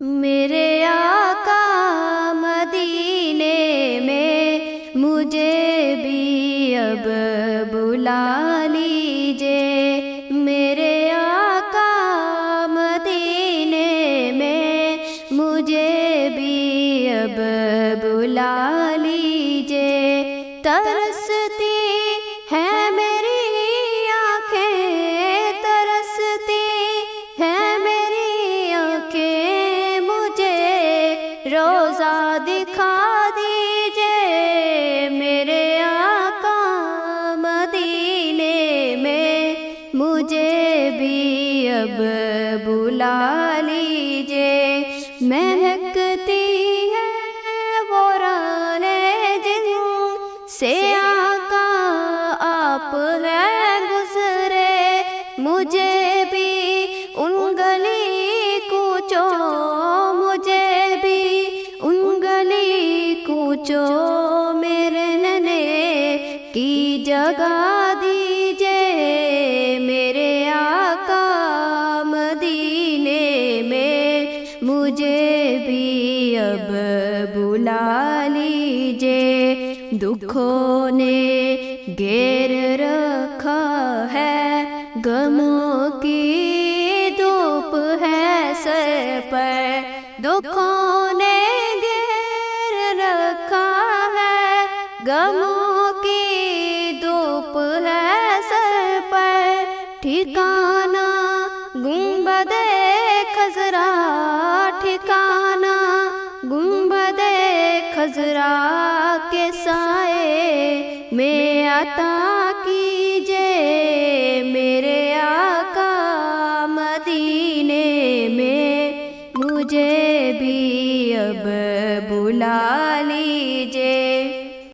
میرے آقا مدینے میں مجھے بھی اب بلا لیجئے، میرے آقا مدینے میں مجھے بھی اب بلا لیجئے۔ ترستی ہے میری آنکھیں، ترستی ہے میری آنکھیں، مجھے روضہ دکھا دیجئے، میرے آقا مدینے میں مجھے بھی اب بلا لیجئے۔ مہکتی ہے وہ رانے جن سے آقا آپ ہے گزرے، مجھے بھی ان گلی کوچوں، مجھے بھی ان گلی کوچوں میرے ننے کی جگہ دیجئے، میرے آقا مدینے میں مجھے بھی اب بلا لیجئے۔ دکھوں نے گھیر رکھا ہے، غموں کی دھوپ ہے سر پر، دکھوں نے گھیر رکھا ہے، غموں کی دھوپ ہے سر پر، ٹھکانہ گنبد خضرا، ٹھکانہ گنبد خضرا کے سائے میں عطا کیجئے، میرے آقا مدینے میں مجھے بھی اب بلا لیجئے۔